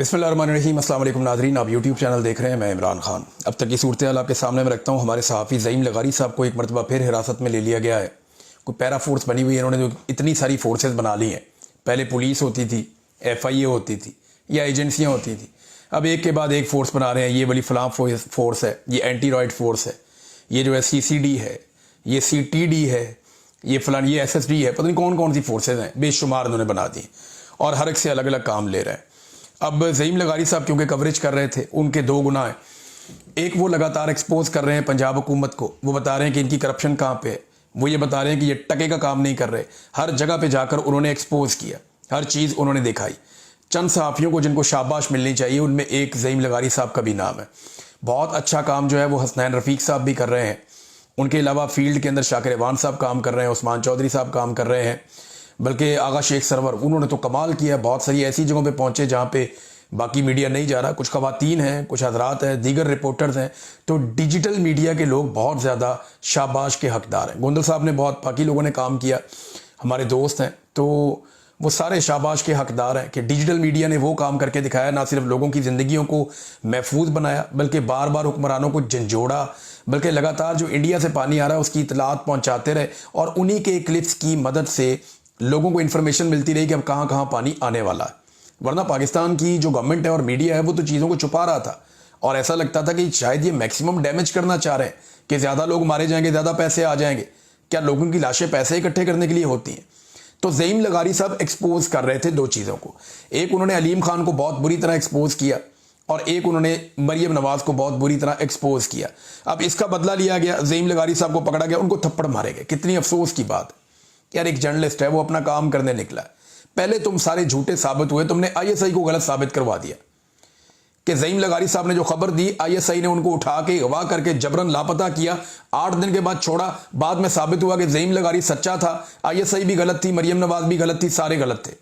बिस्मिल्लाहिर्रहमानिर्रहीम। अस्सलाम वालेकुम नाज़रीन, आप यूट्यूब चैनल देख रहे हैं। मैं इमरान खान। अब तक की सूरत हाल आपके सामने में रखता हूँ। हमारे सहाफ़ी ज़ईम लगारी साहब को एक मरतबा फिर हिरासत में ले लिया गया है। कोई पैरा फोर्स बनी हुई है, इन्होंने जो इतनी सारी फोर्सेस बना ली हैं। पहले पुलिस होती थी, FIA होती थी या एजेंसियाँ होती थी, अब एक के बाद एक फोर्स बना रहे हैं। ये वाली फलां फोर्स है, ये एंटी रॉयड फोर्स है, ये जो है CCD है, ये CTD है, ये फलान ये SSD है, पता नहीं कौन कौन सी फोर्सेज हैं, बेशुमार उन्होंने बना दी और हर एक से अलग अलग काम ले रहे हैं। अब ज़ईम लगारी साहब क्योंकि कवरेज कर रहे थे, उनके दो गुनाह हैं। एक, वो लगातार एक्सपोज कर रहे हैं पंजाब हुकूमत को, वो बता रहे हैं कि इनकी करप्शन कहाँ पे है। वो ये बता रहे हैं कि ये टके का काम नहीं कर रहे। हर जगह पे जाकर उन्होंने एक्सपोज किया, हर चीज़ उन्होंने दिखाई। चंद सहाफ़ियों को जिनको शाबाश मिलनी चाहिए, उनमें एक ज़ईम लगारी साहब का भी नाम है। बहुत अच्छा काम जो है वो हसनैन रफ़ीक साहब भी कर रहे हैं। उनके अलावा फील्ड के अंदर शाकिर अवान साहब काम कर रहे हैं, उस्मान चौधरी साहब काम कर रहे हैं, बल्कि आगा शेख सरवर, उन्होंने तो कमाल किया। बहुत सारी ऐसी जगहों पे पहुंचे जहां पे बाकी मीडिया नहीं जा रहा। कुछ ख़वातीन हैं, कुछ हजरात हैं, दीगर रिपोर्टर्स हैं। तो डिजिटल मीडिया के लोग बहुत ज़्यादा शाबाश के हकदार हैं। गोंदल साहब ने, बहुत बाकी लोगों ने काम किया, हमारे दोस्त हैं, तो वो सारे शाबाश के हकदार हैं कि डिजिटल मीडिया ने वो काम करके दिखाया। ना सिर्फ लोगों की ज़िंदगियों को महफूज बनाया, बल्कि बार बार हुक्मरानों को झंझोड़ा, बल्कि लगातार जो इंडिया से पानी आ रहा है उसकी इतलात पहुँचाते रहे और उन्हीं के क्लिप्स की मदद से लोगों को इन्फॉर्मेशन मिलती रही कि अब कहाँ कहाँ पानी आने वाला है। वरना पाकिस्तान की जो गवर्नमेंट है और मीडिया है वो तो चीज़ों को छुपा रहा था और ऐसा लगता था कि शायद ये मैक्सिमम डैमेज करना चाह रहे हैं कि ज़्यादा लोग मारे जाएंगे, ज़्यादा पैसे आ जाएंगे। क्या लोगों की लाशें पैसे इकट्ठे करने के लिए होती हैं? तो ज़ईम लगारी साहब एक्सपोज कर रहे थे दो चीज़ों को। एक, उन्होंने अलीम खान को बहुत बुरी तरह एक्सपोज किया और एक, उन्होंने मरियम नवाज को बहुत बुरी तरह एक्सपोज किया। अब इसका बदला लिया गया, ज़ईम लगारी साहब को पकड़ा गया, उनको थप्पड़ मारे गए। कितनी अफसोस की बात यार, एक जर्नलिस्ट है, वो अपना काम करने निकला। पहले तुम सारे झूठे साबित हुए, तुमने ISI को गलत साबित करवा दिया कि ज़ईम लगारी साहब ने जो खबर दी, ISI ने उनको उठा के अगवा करके जबरन लापता किया, 8 दिन के बाद छोड़ा। बाद में साबित हुआ कि ज़ईम लगारी सच्चा था, ISI भी गलत थी, मरियम नवाज भी गलत थी, सारे गलत थे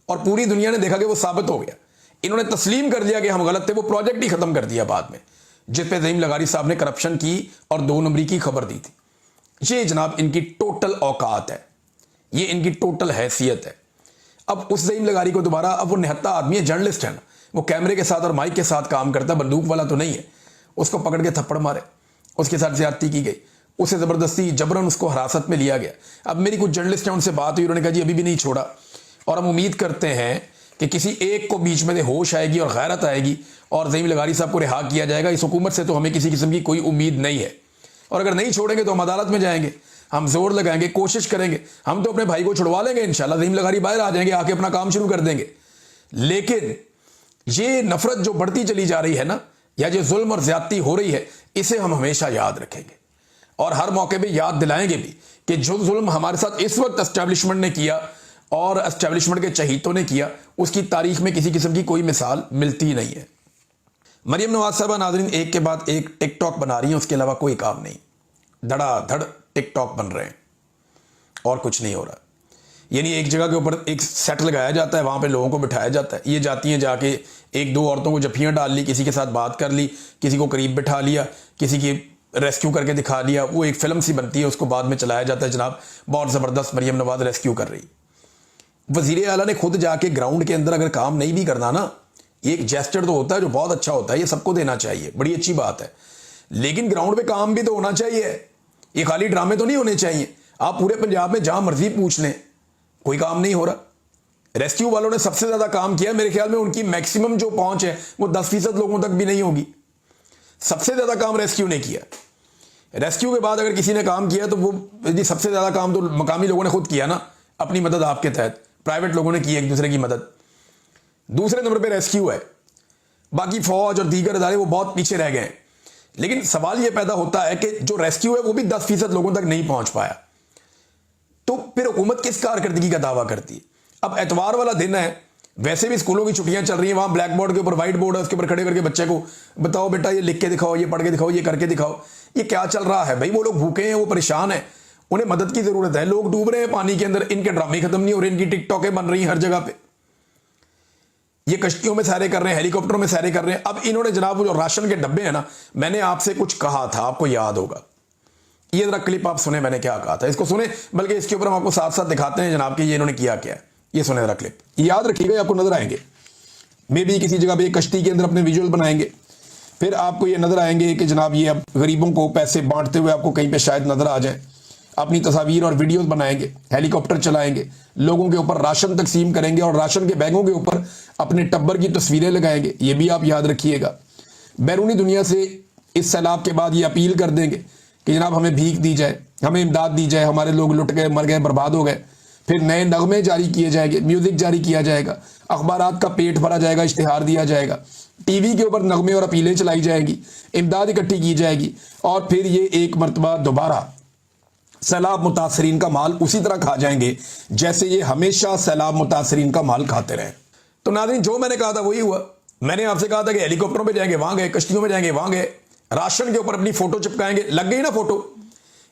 और पूरी दुनिया ने देखा कि वो साबित हो गया। इन्होंने तस्लीम कर दिया कि हम गलत थे, वो प्रोजेक्ट ही खत्म कर दिया बाद में, जिस पे ज़ईम लगारी साहब ने करप्शन की और 2 नंबरी की खबर दी थी। ये जनाब इनकी टोटल औकात है, ये इनकी टोटल हैसियत है। अब उस ज़ईम लगारी को दोबारा, अब वो निहत्ता आदमी है, जर्नलिस्ट है ना, वो कैमरे के साथ और माइक के साथ काम करता है, बंदूक वाला तो नहीं है। उसको पकड़ के थप्पड़ मारे, उसके साथ ज्यादती की गई, उसे ज़बरदस्ती जबरन उसको हिरासत में लिया गया। अब मेरी कुछ जर्नलिस्ट हैं, उनसे बात हुई, उन्होंने कहा जी अभी भी नहीं छोड़ा और हम उम्मीद करते हैं कि किसी एक को बीच में से होश आएगी और गैरत आएगी और ज़ईम लगारी साहब को रिहा किया जाएगा। इस हुकूमत से तो हमें किसी किस्म की कोई उम्मीद नहीं है और अगर नहीं छोड़ेंगे तो हम अदालत में जाएंगे, हम जोर लगाएंगे, कोशिश करेंगे, हम तो अपने भाई को छुड़वा लेंगे इंशाल्लाह। ज़ईम लगारी बाहर आ जाएंगे, आके अपना काम शुरू कर देंगे। लेकिन ये नफरत जो बढ़ती चली जा रही है ना, या जो जुल्म और ज्यादती हो रही है, इसे हम हमेशा याद रखेंगे और हर मौके पे याद दिलाएंगे भी कि जो जुल्म हमारे साथ इस वक्त एस्टेब्लिशमेंट ने किया और एस्टेब्लिशमेंट के चहीतों ने किया, उसकी तारीख में किसी किस्म की कोई मिसाल मिलती नहीं है। मरियम नवाज साहबा नाज़रीन एक के बाद एक टिकटॉक बना रही हैं, उसके अलावा कोई काम नहीं, धड़ाधड़ टिकटॉक बन रहे हैं और कुछ नहीं हो रहा। यानी एक जगह के ऊपर एक सेट लगाया जाता है, वहां पे लोगों को बिठाया जाता है, ये जाती हैं, जाके 1-2 औरतों को जफ्फियां डाल ली, किसी के साथ बात कर ली, किसी को करीब बिठा लिया, किसी की रेस्क्यू करके दिखा लिया। वो एक फिल्म सी बनती है, उसको बाद में चलाया जाता है। जनाब बहुत ज़बरदस्त मरियम नवाज रेस्क्यू कर रही। वज़ीर आला ने खुद जाके ग्राउंड के अंदर अगर काम नहीं भी करना ना, एक जेस्चर तो होता है जो बहुत अच्छा होता है, ये सबको देना चाहिए, बड़ी अच्छी बात है। लेकिन ग्राउंड पे काम भी तो होना चाहिए, ये खाली ड्रामे तो नहीं होने चाहिए। आप पूरे पंजाब में जहां मर्जी पूछ लें, कोई काम नहीं हो रहा। रेस्क्यू वालों ने सबसे ज्यादा काम किया, मेरे ख्याल में उनकी मैक्सिमम जो पहुंच है वो 10% लोगों तक भी नहीं होगी। सबसे ज्यादा काम रेस्क्यू ने किया। रेस्क्यू के बाद अगर किसी ने काम किया तो वो जी सबसे ज्यादा काम तो मकामी लोगों ने खुद किया ना, अपनी मदद आपके तहत, प्राइवेट लोगों ने की एक दूसरे की मदद। दूसरे नंबर पर रेस्क्यू है, बाकी फौज और दीगर अदारे वो बहुत पीछे रह गए। लेकिन सवाल यह पैदा होता है कि जो रेस्क्यू है वो भी 10% लोगों तक नहीं पहुंच पाया, तो फिर हुकूमत किस कारकर्दगी का दावा करती है? अब एतवार वाला दिन है, वैसे भी स्कूलों की छुट्टियां चल रही हैं, वहां ब्लैक बोर्ड के ऊपर व्हाइट बोर्ड है, उसके ऊपर खड़े करके बच्चे को बताओ बेटा ये लिख के दिखाओ, ये पढ़ के दिखाओ, ये करके दिखाओ। ये क्या चल रहा है भाई? वो लोग भूखे हैं, वो परेशान है, उन्हें मदद की जरूरत है। लोग डूब रहे हैं पानी के अंदर, इनके ड्रामे खत्म नहीं हो रहे, इनकी टिकटॉकें बन रही हैं हर जगह पे। ये कश्तियों में सैरे कर रहे हैं, हेलीकॉप्टरों में सैरे कर रहे हैं। अब इन्होंने जनाब जो राशन के डब्बे हैं ना, मैंने आपसे कुछ कहा था, आपको याद होगा, ये जरा क्लिप आप सुने, मैंने क्या कहा था, इसको सुने, बल्कि इसके ऊपर हम आपको साथ साथ दिखाते हैं जनाब कि ये इन्होंने किया क्या है। ये सुने जरा क्लिप, याद रखिएगा, आपको नजर आएंगे। मे भी किसी जगह पे एक कश्ती के अंदर अपने विजुअल बनाएंगे, फिर आपको ये नजर आएंगे कि जनाब ये अब गरीबों को पैसे बांटते हुए आपको कहीं पे शायद नजर आ जाए। अपनी तस्वीर और वीडियोस बनाएंगे, हेलीकॉप्टर चलाएंगे, लोगों के ऊपर राशन तकसीम करेंगे और राशन के बैगों के ऊपर अपने टब्बर की तस्वीरें लगाएंगे। ये भी आप याद रखिएगा। बैरूनी दुनिया से इस सैलाब के बाद ये अपील कर देंगे कि जनाब हमें भीख दी जाए, हमें इमदाद दी जाए, हमारे लोग लुट गए, मर गए, बर्बाद हो गए। फिर नए नगमे जारी किए जाएंगे, म्यूजिक जारी किया जाएगा, अखबारात का पेट भरा जाएगा, इश्तिहार दिया जाएगा, टीवी के ऊपर नगमे और अपीलें चलाई जाएंगी, इमदाद इकट्ठी की जाएगी और फिर ये एक मरतबा दोबारा सैलाब मुतासरीन का माल उसी तरह खा जाएंगे जैसे ये हमेशा सैलाब मुतासरीन का माल खाते रहे। तो नाज़रीन, जो मैंने कहा था वही हुआ। मैंने आपसे कहा था कि हेलीकॉप्टरों पे जाएंगे, वहां गए, कश्तियों में जाएंगे, वहां गए, राशन के ऊपर अपनी फोटो चिपकाएंगे। लग गई ना फोटो।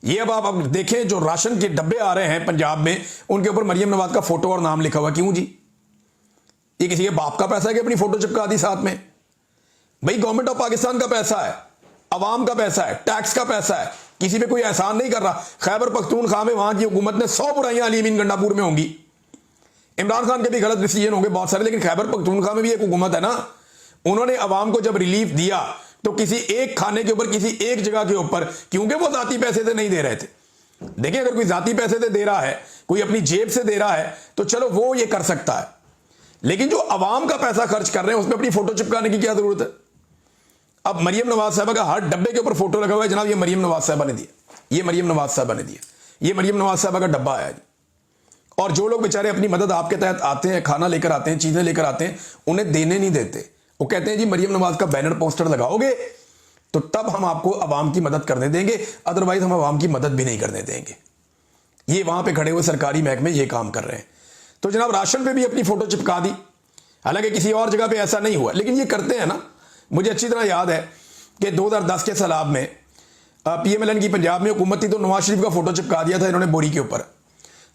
ये अब आप देखें, जो राशन के डब्बे आ रहे हैं पंजाब में, उनके ऊपर मरियम नवाज का फोटो और नाम लिखा हुआ। क्यों जी? ये किसी के बाप का पैसा है कि अपनी फोटो चिपका दी साथ में? भाई गवर्नमेंट ऑफ पाकिस्तान का पैसा है, अवाम का पैसा है, टैक्स का पैसा है, किसी पे कोई एहसान नहीं कर रहा। खैबर पख्तूनख्वा में वहां की हुकूमत ने 100 बुराइयां अली अमीन गंडापुर में होंगी, इमरान खान के भी गलत डिसीजन होंगे बहुत सारे, लेकिन खैबर पख्तूनख्वा में भी एक हुकूमत है ना। उन्होंने अवाम को जब रिलीफ दिया तो किसी एक खाने के ऊपर, किसी एक जगह के ऊपर, क्योंकि वो जाती पैसे से नहीं दे रहे थे। देखिए, अगर कोई जाती पैसे से दे रहा है, कोई अपनी जेब से दे रहा है, तो चलो वो ये कर सकता है, लेकिन जो अवाम का पैसा खर्च कर रहे हैं उसमें अपनी फोटो चिपकाने की क्या जरूरत है? अब मरियम नवाज साहबा का हर डब्बे के ऊपर फोटो लगा हुआ है, जनाब ये मरियम नवाज साहबा ने दिया, ये मरियम नवाज साहबा ने दिया, ये मरियम नवाज साहबा का डब्बा आया जी। और जो लोग बेचारे अपनी मदद आपके तहत आते हैं, खाना लेकर आते हैं, चीजें लेकर आते हैं, उन्हें देने नहीं देते। वो कहते हैं जी मरियम नवाज का बैनर पोस्टर लगाओगे तो तब हम आपको अवाम की मदद करने देंगे, अदरवाइज हम अवाम की मदद भी नहीं करने देंगे। ये वहां पे खड़े हुए सरकारी महकमे ये काम कर रहे हैं। तो जनाब राशन पे भी अपनी फोटो चिपका दी, हालांकि किसी और जगह पे ऐसा नहीं हुआ, लेकिन ये करते हैं ना। मुझे अच्छी तरह याद है कि 2010 के सैलाब में PMLN की पंजाब में हुकूमत थी, तो नवाज शरीफ का फोटो चिपका दिया था इन्होंने बोरी के ऊपर।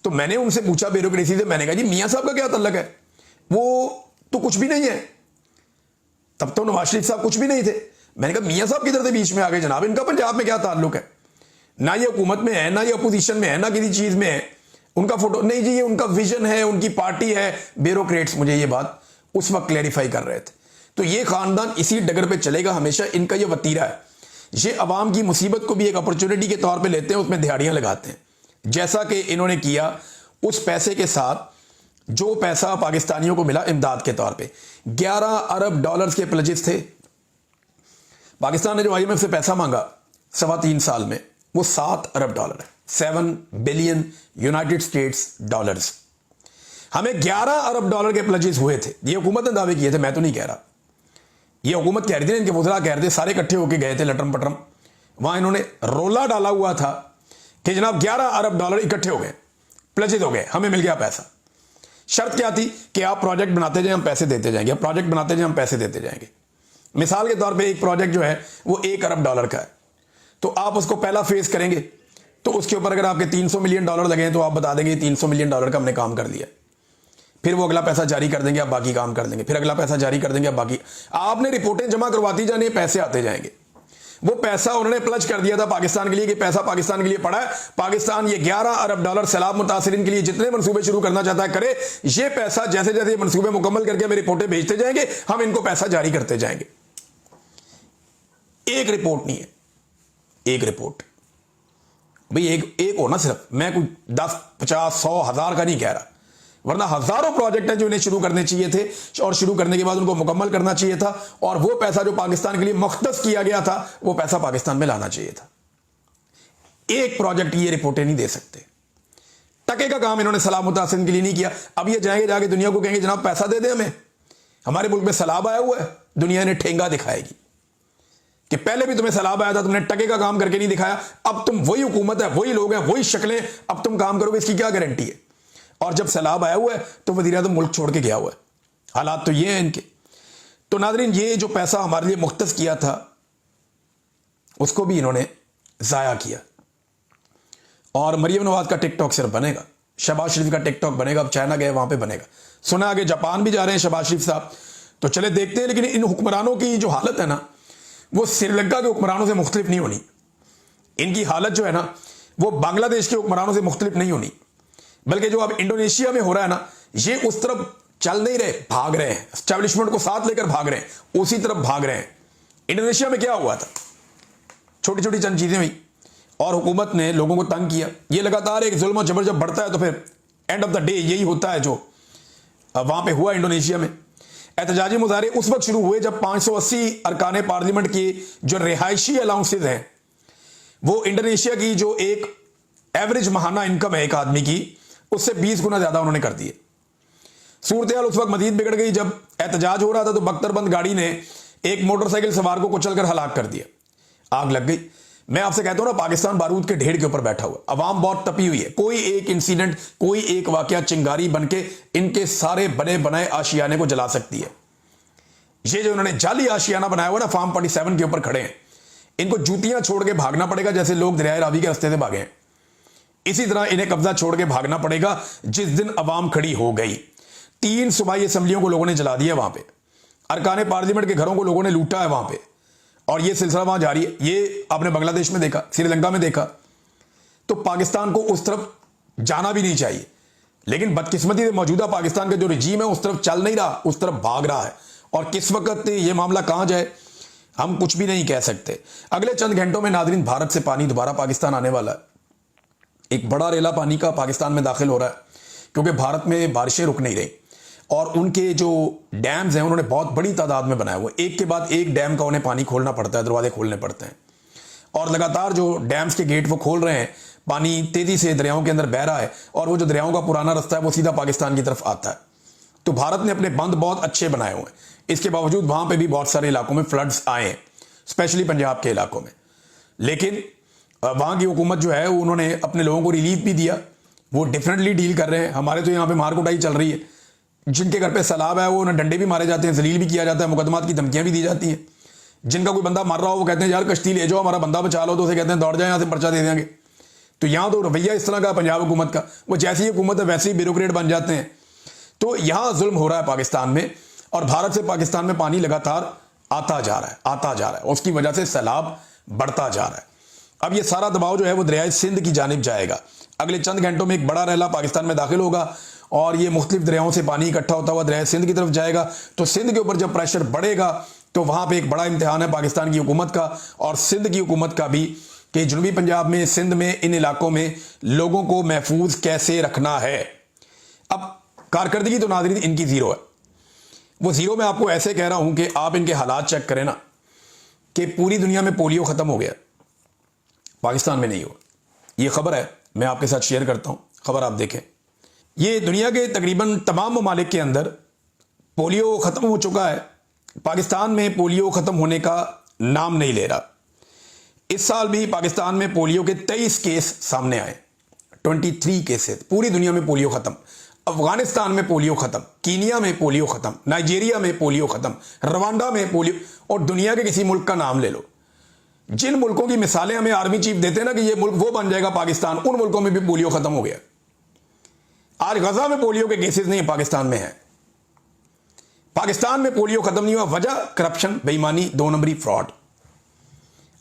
तो मैंने उनसे पूछा ब्यूरोक्रेसी से, मैंने कहा जी मियां साहब का क्या तल्लक है? वो तो कुछ भी नहीं है, तब तो नवाज शरीफ साहब कुछ भी नहीं थे। मैंने कहा मियां साहब किधर से बीच में आ गए जनाब, इनका पंजाब में क्या ताल्लुक है? ना ये हुकूमत में है, ना ये अपोजिशन में है, ना किसी चीज में है। उनका फोटो नहीं जी, ये उनका विजन है, उनकी पार्टी है। ब्यूरोक्रेट्स मुझे ये बात उस वक्त क्लैरिफाई कर रहे थे। तो ये खानदान इसी डगर पे चलेगा हमेशा, इनका ये वतीरा है। ये अवाम की मुसीबत को भी एक अपॉर्चुनिटी के तौर पे लेते हैं, उसमें दिहाड़ियां लगाते हैं, जैसा कि इन्होंने किया उस पैसे के साथ जो पैसा पाकिस्तानियों को मिला इमदाद के तौर पे। 11 अरब डॉलर्स के प्लेजेस थे। पाकिस्तान ने जो IMF से पैसा मांगा 3.25 साल में, वो 7 अरब डॉलर है, 7 बिलियन यूनाइटेड स्टेट्स डॉलर्स। हमें 11 अरब डॉलर के प्लेजेस हुए थे। ये हुकूमत ने दावे किए थे, मैं तो नहीं कह रहा। ये हुकूमत कह रही थी, इनके वज़रा कह रहे थे, सारे इकट्ठे होकर गए थे लटरम पटरम। वहां इन्होंने रोला डाला हुआ था कि जनाब 11 अरब डॉलर इकट्ठे हो गए, प्लेजेस हो गए, हमें मिल गया पैसा। शर्त क्या थी कि आप प्रोजेक्ट बनाते जाए, हम पैसे देते जाएंगे, प्रोजेक्ट बनाते जाए, हम पैसे देते जाएंगे। मिसाल के तौर पे एक प्रोजेक्ट जो है वो 1 अरब डॉलर का है, तो आप उसको पहला फेज करेंगे, तो उसके ऊपर अगर आपके 300 मिलियन डॉलर लगे हैं तो आप बता देंगे 300 मिलियन डॉलर का हमने काम कर लिया। फिर वो अगला पैसा जारी कर देंगे, आप बाकी काम कर देंगे, फिर अगला पैसा जारी कर देंगे, आप बाकी। आपने रिपोर्टें जमा करवाती जानी, पैसे आते जाएंगे। वो पैसा उन्होंने प्लज कर दिया था पाकिस्तान के लिए कि पैसा पाकिस्तान के लिए पड़ा है। पाकिस्तान ये 11 अरब डॉलर सैलाब मुतासरीन के लिए जितने मंसूबे शुरू करना चाहता है करे। ये पैसा जैसे जैसे मंसूबे मुकम्मल करके हमें रिपोर्टें भेजते जाएंगे, हम इनको पैसा जारी करते जाएंगे। एक रिपोर्ट नहीं है, एक रिपोर्ट भाई, एक हो ना सिर्फ। मैं कोई 10, 50, 100, 1000 का नहीं कह रहा, वरना हजारों प्रोजेक्ट हैं जो इन्हें शुरू करने चाहिए थे और शुरू करने के बाद उनको मुकम्मल करना चाहिए था। और वो पैसा जो पाकिस्तान के लिए मुख्तस किया गया था, वो पैसा पाकिस्तान में लाना चाहिए था। एक प्रोजेक्ट ये रिपोर्टें नहीं दे सकते। टके का काम इन्होंने सैलाब मुतासिर के लिए नहीं किया। अब ये जाएंगे, जाके दुनिया को कहेंगे जनाब पैसा दे दे हमें, हमारे मुल्क में सैलाब आया हुआ है। दुनिया ने ठेंगा दिखाएगी कि पहले भी तुम्हें सैलाब आया था, तुमने टके का काम करके नहीं दिखाया। अब तुम वही हुकूमत है, वही लोग हैं, वही शक्लें, अब तुम काम करोगे, इसकी क्या गारंटी है? और जब सैलाब आया हुआ है तो वज़ीर-ए-आज़म मुल्क छोड़ के गया हुआ है। हालात तो ये हैं इनके। तो नाज़रीन, ये जो पैसा हमारे लिए मुख्तस किया था उसको भी इन्होंने ज़ाया किया। और मरियम नवाज का टिकटॉक सिर्फ बनेगा, शहबाज शरीफ का टिकटॉक बनेगा। अब चाइना गए, वहां पे बनेगा। सुना आगे जापान भी जा रहे हैं शहबाज शरीफ साहब, तो चले देखते हैं। लेकिन इन हुक्मरानों की जो हालत है ना, वो श्रीलंका के हुक्मरानों से मुख्तलिफ नहीं होनी। इनकी हालत जो है ना, वो बांग्लादेश के हुक्मरानों से मुख्तलिफ नहीं होनी, बल्कि जो अब इंडोनेशिया में हो रहा है ना, ये उस तरफ चल नहीं रहे, भाग रहे हैं, एस्टेब्लिशमेंट को साथ लेकर भाग रहे हैं, उसी तरफ भाग रहे हैं। इंडोनेशिया में क्या हुआ था, छोटी छोटी चंद चीजें हुई और हुकूमत ने लोगों को तंग किया। ये लगातार एक जुल्म और जबर जब बढ़ता है तो फिर एंड ऑफ द डे यही होता है जो वहां पे हुआ इंडोनेशिया में। एहतजाजी मुजाहरे उस वक्त शुरू हुए जब 580 अरकान पार्लियामेंट की जो रिहायशी अलाउंसेज हैं, वो इंडोनेशिया की जो एक एवरेज माहाना इनकम है एक आदमी की, उससे 20 गुना ज्यादा उन्होंने कर दिए। सूरत हाल उस वक्त मजीद बिगड़ गई जब एहतजाज हो रहा था तो बख्तरबंद गाड़ी ने एक मोटरसाइकिल सवार को कुचलकर हलाक कर दिया, आग लग गई। मैं आपसे कहता हूं ना, पाकिस्तान बारूद के ढेर के ऊपर बैठा हुआ, अवाम बहुत तपी हुई है। कोई एक इंसिडेंट, कोई एक वाकया चिंगारी बनके इनके सारे बने बनाए आशियाने को जला सकती है। ये जो उन्होंने जाली आशियाना बनाया हुआ ना, फार्म 47 के ऊपर खड़े हैं, इनको जूतियां छोड़ के भागना पड़ेगा जैसे लोग दरिया रावी के रास्ते से भागे हैं। इसी तरह इन्हें कब्जा छोड़ के भागना पड़ेगा जिस दिन अवाम खड़ी हो गई। 3 सूबाई असम्बलियों को लोगों ने जला दिया, वहां पे अरकान पार्लियामेंट के घरों को लोगों ने लूटा है वहां पे, और ये सिलसिला वहां जारी है। ये आपने बांग्लादेश में देखा, श्रीलंका में देखा। तो पाकिस्तान को उस तरफ जाना भी नहीं चाहिए, लेकिन बदकिस्मती से मौजूदा पाकिस्तान का जो रजीम है उस तरफ चल नहीं रहा, उस तरफ भाग रहा है। और किस वक्त ये मामला कहां जाए हम कुछ भी नहीं कह सकते। अगले चंद घंटों में नाज़रीन भारत से पानी दोबारा पाकिस्तान आने वाला है। एक बड़ा रेला पानी का पाकिस्तान में दाखिल हो रहा है, क्योंकि भारत में बारिशें रुक नहीं रही और उनके जो डैम्स हैं उन्होंने बहुत बड़ी तादाद में बनाए हुए, एक के बाद एक डैम का उन्हें पानी खोलना पड़ता है, दरवाजे खोलने पड़ते हैं। और लगातार जो डैम्स के गेट वो खोल रहे हैं, पानी तेजी से दरियाओं के अंदर बह रहा है और वो जो दरियाओं का पुराना रास्ता है वो सीधा पाकिस्तान की तरफ आता है। तो भारत ने अपने बंद बहुत अच्छे बनाए हुए हैं, इसके बावजूद वहां पर भी बहुत सारे इलाकों में फ्लड्स आए हैं, स्पेशली पंजाब के इलाकों में। लेकिन वहां की हुकूमत जो है उन्होंने अपने लोगों को रिलीफ भी दिया, वो डिफरेंटली डील कर रहे हैं। हमारे तो यहाँ पे मार कुटाई चल रही है, जिनके घर पे सैलाब है वो उन्हें डंडे भी मारे जाते हैं, जलील भी किया जाता है, मुकदमात की धमकियां भी दी जाती हैं। जिनका कोई बंदा मर रहा हो वो कहते हैं यार कश्ती ले जाओ, हमारा बंदा बचा लो, तो उसे कहते हैं दौड़ जाए यहाँ से, पर्चा दे देंगे। तो यहाँ तो रवैया इस तरह का पंजाब हुकूमत का, वो जैसी हुकूमत है वैसे ही ब्यूरोक्रेट बन जाते हैं। तो यहाँ जुल्म हो रहा है पाकिस्तान में, और भारत से पाकिस्तान में पानी लगातार आता जा रहा है, उसकी वजह से सैलाब बढ़ता जा रहा है। अब ये सारा दबाव जो है वो दरियाए सिंध की जानिब जाएगा। अगले चंद घंटों में एक बड़ा रैला पाकिस्तान में दाखिल होगा और ये मुख्तलिफ दरियाओं से पानी इकट्ठा होता हुआ दरियाए सिंध की तरफ जाएगा। तो सिंध के ऊपर जब प्रेशर बढ़ेगा तो वहां पे एक बड़ा इम्तिहान है पाकिस्तान की हुकूमत का और सिंध की हुकूमत का भी, कि जनूबी पंजाब में, सिंध में, इन इलाकों में लोगों को महफूज कैसे रखना है। अब कारकर्दगी तो नाज़रीन इनकी जीरो है। वो जीरो मैं आपको ऐसे कह रहा हूं कि आप इनके हालात चेक करें ना, कि पूरी दुनिया में पोलियो खत्म हो गया, पाकिस्तान में नहीं हुआ। ये खबर है, मैं आपके साथ शेयर करता हूं, खबर आप देखें। ये दुनिया के तकरीबन तमाम ममालिक के अंदर पोलियो खत्म हो चुका है, पाकिस्तान में पोलियो खत्म होने का नाम नहीं ले रहा। इस साल भी पाकिस्तान में पोलियो के 23 केस सामने आए, 23 केसेस। पूरी दुनिया में पोलियो खत्म, अफगानिस्तान में पोलियो खत्म, कीनिया में पोलियो खत्म, नाइजीरिया में पोलियो खत्म, रवांडा में पोलियो, और दुनिया के किसी मुल्क का नाम ले लो। जिन मुल्कों की मिसालें हमें आर्मी चीफ देते हैं ना कि ये मुल्क वो बन जाएगा पाकिस्तान, उन मुल्कों में भी पोलियो खत्म हो गया। आज गजा में पोलियो के केसेस नहीं, पाकिस्तान में है। पाकिस्तान में पोलियो खत्म नहीं हुआ, वजह करप्शन, बेईमानी, 2 नंबरी, फ्रॉड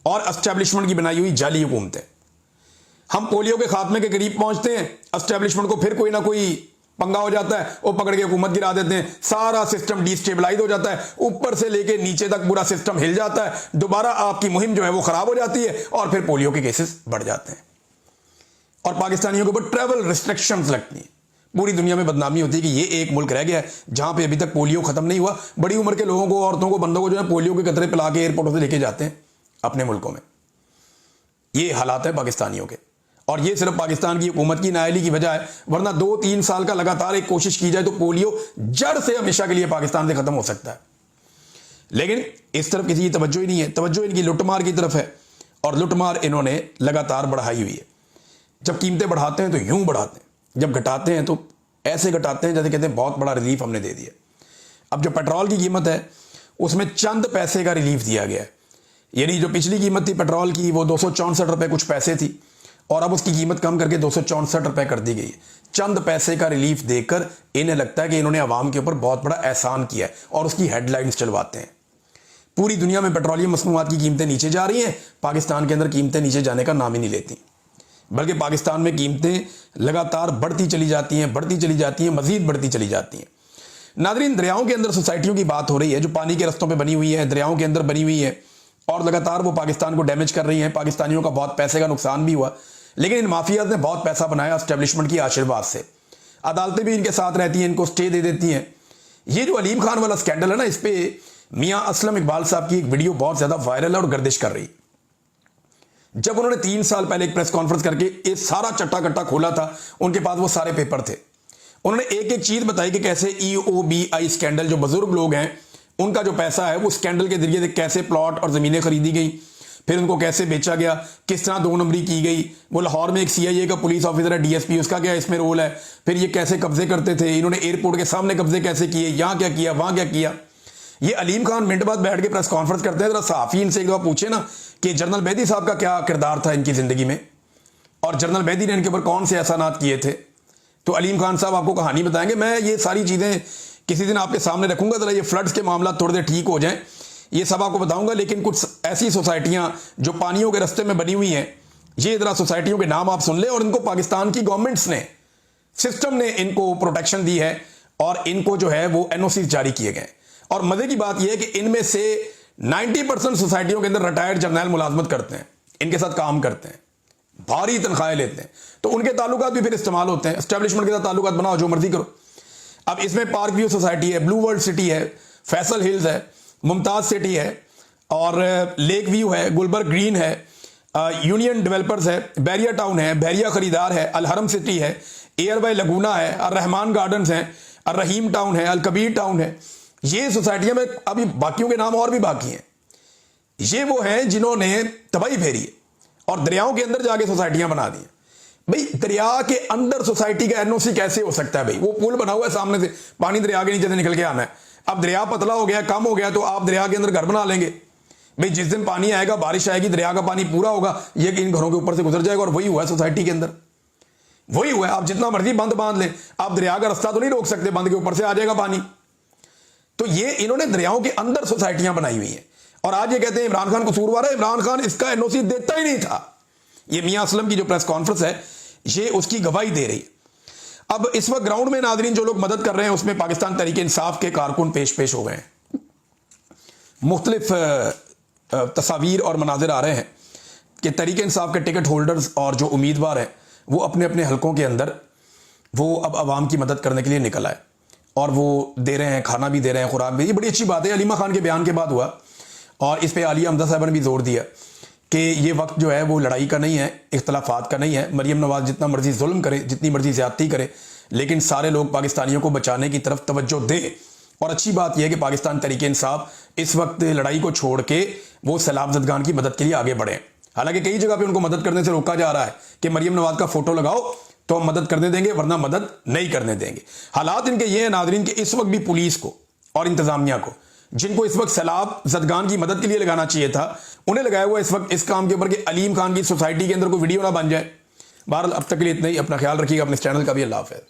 और एस्टेब्लिशमेंट की बनाई हुई जाली हुकूमतें। हम पोलियो के खात्मे के करीब पहुंचते हैं, एस्टेब्लिशमेंट को फिर कोई ना कोई पंगा हो जाता है, वो पकड़ के हुकूमत गिरा देते हैं, सारा सिस्टम डिस्टेबलाइज हो जाता है, ऊपर से लेके नीचे तक पूरा सिस्टम हिल जाता है, दोबारा आपकी मुहिम जो है वो खराब हो जाती है और फिर पोलियो के केसेस बढ़ जाते हैं। और पाकिस्तानियों के ऊपर ट्रैवल रिस्ट्रिक्शंस लगती हैं। पूरी दुनिया में बदनामी होती है कि ये एक मुल्क रह गया है जहां पे अभी तक पोलियो खत्म नहीं हुआ। बड़ी उम्र के लोगों को, औरतों को, बंदों को जो है पोलियो के कतरे पिला के एयरपोर्टों से लेके जाते हैं अपने मुल्कों में। ये हालात है पाकिस्तानियों के, और ये सिर्फ पाकिस्तान की हुकूमत की नाअहली की वजह है, वरना 2-3 साल का लगातार एक कोशिश की जाए तो पोलियो जड़ से हमेशा के लिए पाकिस्तान से खत्म हो सकता है। लेकिन इस तरफ किसी की तवज्जो ही नहीं है, तवज्जो इनकी लुटमार की तरफ है, और लुटमार इन्होंने लगातार बढ़ाई हुई है। जब कीमतें बढ़ाते हैं तो यूं बढ़ाते हैं, जब घटाते हैं तो ऐसे घटाते हैं जैसे कहते हैं बहुत बड़ा रिलीफ हमने दे दिया। अब जो पेट्रोल की कीमत है उसमें चंद पैसे का रिलीफ दिया गया है, यानी जो पिछली कीमत थी पेट्रोल की वो 264 रुपए कुछ पैसे थी, और अब उसकी कीमत कम करके 264 रुपए कर दी गई है। चंद पैसे का रिलीफ देकर इन्हें लगता है कि इन्होंने आवाम के ऊपर बहुत बड़ा एहसान किया है, और उसकी हेडलाइंस चलवाते हैं। पूरी दुनिया में पेट्रोलियम मसनूआत की कीमतें नीचे जा रही हैं, पाकिस्तान के अंदर कीमतें नीचे जाने का नाम ही नहीं लेती, बल्कि पाकिस्तान में कीमतें लगातार बढ़ती चली जाती हैं, मजीद बढ़ती चली जाती हैं। नादरीन, दरियाओं के अंदर सोसाइटियों की बात हो रही है जो पानी के रस्तों पे बनी हुई है, दरियाओं के अंदर बनी हुई है और लगातार वो पाकिस्तान को डैमेज कर रही हैं। पाकिस्तानियों का बहुत पैसे का नुकसान भी हुआ, लेकिन इन माफियाज ने बहुत पैसा बनाया एस्टेब्लिशमेंट की आशीर्वाद से। अदालतें भी इनके साथ रहती हैं, इनको स्टे दे देती हैं। ये जो अलीम खान वाला स्कैंडल है ना, इस पे मियां असलम इकबाल साहब की एक वीडियो बहुत ज्यादा वायरल है और गर्दिश कर रही। जब उन्होंने 3 साल पहले एक प्रेस कॉन्फ्रेंस करके ये सारा चट्टा कट्टा खोला था, उनके पास वो सारे पेपर थे। उन्होंने एक एक चीज बताई कि कैसे EOBI स्कैंडल, जो बुजुर्ग लोग हैं उनका जो पैसा है वो स्कैंडल के जरिए से कैसे प्लॉट और जमीनें खरीदी गई, फिर उनको कैसे बेचा गया, किस तरह 2 नंबरी की गई। वो लाहौर में एक CIA का पुलिस ऑफिसर है, DSP, उसका क्या इसमें रोल है, फिर ये कैसे कब्जे करते थे, इन्होंने एयरपोर्ट के सामने कब्जे कैसे किए, यहां क्या किया, वहां क्या किया। ये अलीम खान मिनट बाद बैठ के प्रेस कॉन्फ्रेंस करते हैं। जरा सहाफी इनसे एक दफा पूछे ना कि जनरल मेहदी साहब का क्या किरदार था इनकी जिंदगी में और जनरल मेहदी ने इनके ऊपर कौन से एहसानात किए थे। तो अलीम खान साहब आपको कहानी बताएंगे। मैं ये सारी चीजें किसी दिन आपके सामने रखूंगा, जरा ये फ्लड्स के मामला थोड़े देर ठीक हो जाएं, ये सब आपको बताऊंगा। लेकिन कुछ ऐसी सोसाइटियां जो पानियों के रास्ते में बनी हुई हैं, ये जरा सोसाइटियों के नाम आप सुन ले और इनको पाकिस्तान की गवर्नमेंट्स ने, सिस्टम ने इनको प्रोटेक्शन दी है और इनको जो है वो NOC जारी किए गए। और मजे की बात यह है कि इनमें से 90% सोसाइटियों के अंदर रिटायर्ड जर्नल मुलाजमत करते हैं, इनके साथ काम करते हैं, भारी तनख्वाहें लेते हैं, तो उनके ताल्लुकात भी फिर इस्तेमाल होते हैं। एस्टेब्लिशमेंट के साथ ताल्लुकात बनाओ, जो मर्जी करो। अब इसमें पार्क व्यू सोसाइटी है, ब्लू वर्ल्ड सिटी है, फैसल हिल्स है, मुमताज सिटी है और लेक व्यू है, गुलबर्ग ग्रीन है, यूनियन डेवलपर्स है, बैरिया टाउन है, बैरिया खरीदार है, अलहरम सिटी है, एयर बाय लगूना है, अर रहमान गार्डन्स हैं, अर रहीम टाउन है, अल कबीर टाउन है। ये सोसाइटियां में अभी बाकियों के नाम और भी बाकी हैं। ये वो हैं जिन्होंने तबाही फेरी है और दरियाओं के अंदर जाके सोसाइटियां बना दी। भाई दरिया के अंदर सोसाइटी का NOC कैसे हो सकता है? भाई वो पुल बना हुआ है सामने से, पानी दरिया के नीचे से निकल के आना है। अब दरिया पतला हो गया, कम हो गया, तो आप दरिया के अंदर घर बना लेंगे। भाई जिस दिन पानी आएगा, बारिश आएगी, दरिया का पानी पूरा होगा, ये इन घरों के ऊपर से गुजर जाएगा। और वही हुआ है सोसाइटी के अंदर, वही हुआ है। आप जितना मर्जी बंद बांध ले, आप दरिया का रास्ता तो नहीं रोक सकते, बंद के ऊपर से आ जाएगा पानी। तो ये इन्होंने दरियाओं के अंदर सोसाइटियां बनाई हुई हैं और आज ये कहते हैं इमरान खान कसूरवार है। इमरान खान इसका NOC देता ही नहीं था। ये मियां असलम की जो प्रेस कॉन्फ्रेंस है, ये उसकी गवाही दे रही है। अब इस वक्त ग्राउंड में नादरीन जो लोग मदद कर रहे हैं, उसमें पाकिस्तान तहरीक इंसाफ के कारकुन पेश हो गए हैं। मुख्तलिफ तस्वीर और मनाजिर आ रहे हैं कि तहरीक इंसाफ के टिकट होल्डर्स और जो उम्मीदवार हैं वो अपने अपने हलकों के अंदर वो अब आवाम की मदद करने के लिए निकल आए और वो दे रहे हैं, खाना भी दे रहे हैं, खुराक भी। ये बड़ी अच्छी बात है। अलीमा खान के बयान के बाद हुआ और इस पर आलिया हमजा साहब ने भी जोर दिया कि ये वक्त जो है वो लड़ाई का नहीं है, इख्तलाफात का नहीं है। मरियम नवाज जितना मर्जी जुल्म करे, जितनी मर्जी ज्यादती करे, लेकिन सारे लोग पाकिस्तानियों को बचाने की तरफ तवज्जो दे। और अच्छी बात यह है कि पाकिस्तान तहरीक इंसाफ इस वक्त लड़ाई को छोड़ के वो सैलाब ज़दगान की मदद के लिए आगे बढ़े। हालांकि कई जगह पे उनको मदद करने से रोका जा रहा है कि मरियम नवाज का फोटो लगाओ तो हम मदद करने देंगे, वरना मदद नहीं करने देंगे। हालात इनके ये है नादरीन कि इस वक्त भी पुलिस को और इंतजामिया को, जिनको इस वक्त सैलाब ज़दगान की मदद के लिए लगाना चाहिए था, उन्हें लगाया हुआ इस वक्त इस काम के ऊपर कि अलीम खान की सोसाइटी के अंदर कोई वीडियो ना बन जाए। बहरहाल अब तक के लिए इतना ही। अपना ख्याल रखिएगा, अपने चैनल का भी। अल्लाह हाफ़िज़।